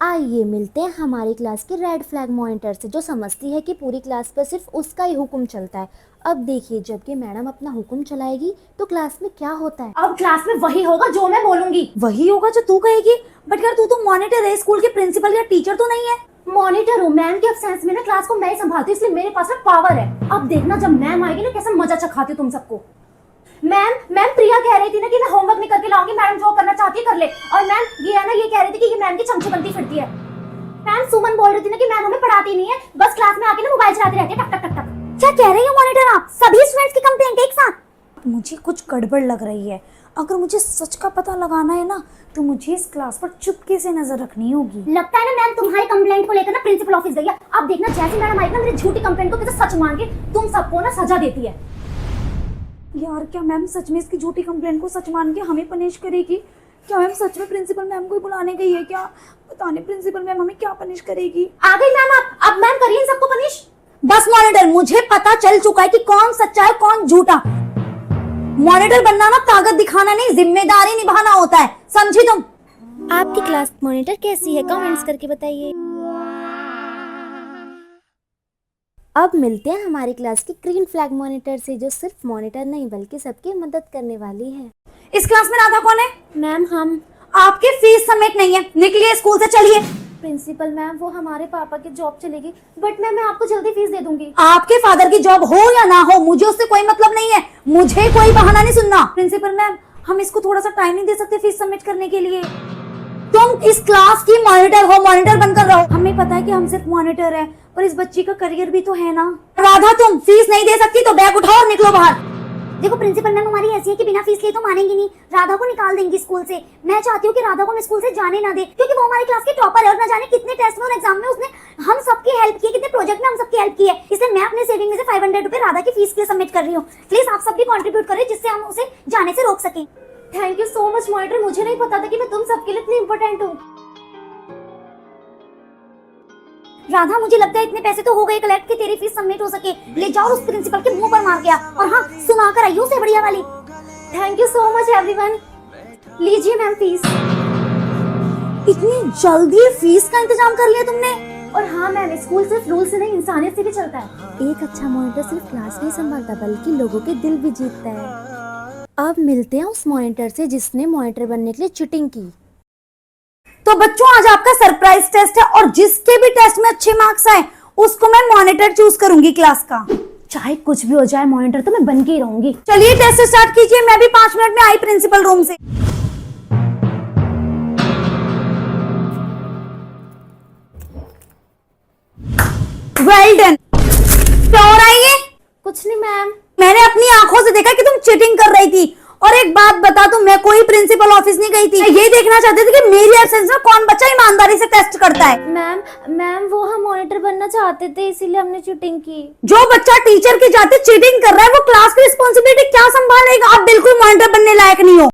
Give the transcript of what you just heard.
आइए मिलते हैं हमारी क्लास के रेड फ्लैग मॉनिटर से, जो समझती है कि पूरी क्लास पर सिर्फ उसका ही हुक्म चलता है। अब देखिए, जबकि मैडम अपना हुक्म चलाएगी तो क्लास में क्या होता है। अब क्लास में वही होगा जो मैं बोलूंगी। वही होगा जो तू कहेगी। बट यार, तू तो मॉनिटर है, स्कूल के प्रिंसिपल या टीचर तो नहीं है। मॉनिटर हूँ, मैम के एब्सेंस में ना क्लास को मैं ही संभालती हूँ, इसलिए मेरे पास में पावर है। अब देखना जब मैम आएगी ना कैसा मजा चखाती हूँ तुम सबको। मैम प्रिया कह रही थी ना कि मैं होमवर्क नहीं करके लाऊंगी, मैडम जो करना चाहती है कर ले। और मैम ये है ना, ये कह रही थी कि ये मैम की चमचे बनती फिरती है। मैम सुमन बोल रही थी ना कि मैम हमें पढ़ाती नहीं है, बस क्लास में आके ना मोबाइल चलाती रहती है, टक टक टक टक। क्या कह रही है मॉनिटर आप? सभी स्टूडेंट्स की कंप्लेंट एक साथ। मुझे कुछ गड़बड़ लग रही है। अगर मुझे सच का पता लगाना है ना, तो मुझे इस क्लास पर चुपके से नजर रखनी होगी। लगता है ना मैम तुम्हारी कंप्लेंट को लेकर ना प्रिंसिपल ऑफिस गई है। अब देखना जैसे मैडम आएगी ना, मेरी झूठी कंप्लेंट को कैसे सच मान के तुम सबको ना सजा देती है। यार, क्या मैम सच में इसकी झूठी कंप्लेंट को सच मान के हमें पनिश करेगी? क्या मैम सच में प्रिंसिपल मैम को ही बुलाने गई है क्या? पता नहीं प्रिंसिपल मैम हमें क्या पनिश करेगी। आ गई मैम आप। अब मैम करिए इन सबको पनिश। बस मॉनिटर, मुझे पता चल चुका है कि कौन सच्चा है कौन झूठा। मॉनिटर बनना ना ताकत दिखाना नहीं, जिम्मेदारी निभाना होता है, समझी तुम? आपकी क्लास मॉनिटर कैसी है, कमेंट्स करके बताइए। अब मिलते हैं हमारी क्लास की ग्रीन फ्लैग मॉनिटर से, जो सिर्फ मॉनिटर नहीं बल्कि सबकी मदद करने वाली है। इस क्लास में राधा कौन है? मैम हम। आपके फीस समेट नहीं है, निकलिए स्कूल से, चलिए। प्रिंसिपल मैम वो हमारे पापा की जॉब चलेगी, बट मैम मैं आपको जल्दी फीस दे दूंगी। आपके फादर की जॉब हो या ना हो, मुझे उससे कोई मतलब नहीं है। मुझे कोई बहाना नहीं सुनना। प्रिंसिपल मैम, हम इसको थोड़ा सा टाइम नहीं दे सकते फीस सबमिट करने के लिए? तुम इस क्लास की मॉनिटर हो, मॉनिटर बनकर रहो। हमें पता है कि हम सिर्फ मॉनिटर है, पर इस बच्ची का करियर भी तो है ना। राधा, तुम फीस नहीं दे सकती तो बैग उठाओ और निकलो बाहर। देखो प्रिंसिपल मैम हमारी ऐसी है कि बिना फीस लिए तो मानेंगी नहीं, राधा को निकाल देंगी स्कूल से। मैं चाहती हूँ कि राधा को मैं स्कूल से जाने ना दे, क्योंकि वो हमारी क्लास की टॉपर है और ना जाने कितने टेस्ट में और एग्जाम में उसने हम सबकी हेल्प की, कितने प्रोजेक्ट में हम सबकी हेल्प की है। इसलिए मैं अपने सेविंग में से 500 रुपए राधा की फीस के लिए सबमिट कर रही हूँ। प्लीज आप सब भी कॉन्ट्रीब्यूट करें, जिससे हम उसे जाने से रोक सकें। Thank you so much monitor, मुझे नहीं पता था कि मैं तुम सबके लिए इतनी इंपॉर्टेंट हूँ। राधा, मुझे लगता है इतने पैसे तो हो गए कलेक्ट कि तेरी फीस सबमिट हो सके। ले जाओ उस प्रिंसिपल के मुंह पर मार गया, और हाँ सुना कर आइयो से बढ़िया वाली। Thank you so much everyone. लीजिए मैम फीस। इतनी जल्दी फीस का इंतजाम कर लिया तुमने? और हाँ मैम, स्कूल सिर्फ रूल से नहीं इंसानियत से भी चलता है। एक अच्छा मॉनिटर सिर्फ क्लास नहीं संभालता बल्कि लोगों के दिल भी जीतता है। अब मिलते हैं उस मॉनिटर से जिसने मॉनिटर बनने के लिए चीटिंग की। तो बच्चों, आज आपका सरप्राइज टेस्ट है, और जिसके भी टेस्ट में अच्छे मार्क्स आए उसको मैं मॉनिटर चूज करूंगी क्लास का। चाहे कुछ भी हो जाए मॉनिटर तो मैं बन के ही रहूंगी। चलिए टेस्ट स्टार्ट कीजिए। मैं भी 5 मिनट में आई प्रिंसिपल रूम से। Well done. क्या हो रहा है ये? कुछ नहीं मैम। मैंने अपनी आंखों से देखा कि तुम चीटिंग कर रही थी। और एक बात बता, तो मैं कोई प्रिंसिपल ऑफिस नहीं गई थी। ये देखना चाहती थी कि मेरी एब्सेंस में कौन बच्चा ईमानदारी से टेस्ट करता है। मैम वो हम मॉनिटर बनना चाहते थे, इसीलिए हमने चीटिंग की। जो बच्चा टीचर के जाते चीटिंग कर रहा है वो क्लास की रिस्पॉन्सिबिलिटी क्या संभालेगा? आप बिल्कुल मॉनिटर बनने लायक नहीं हो।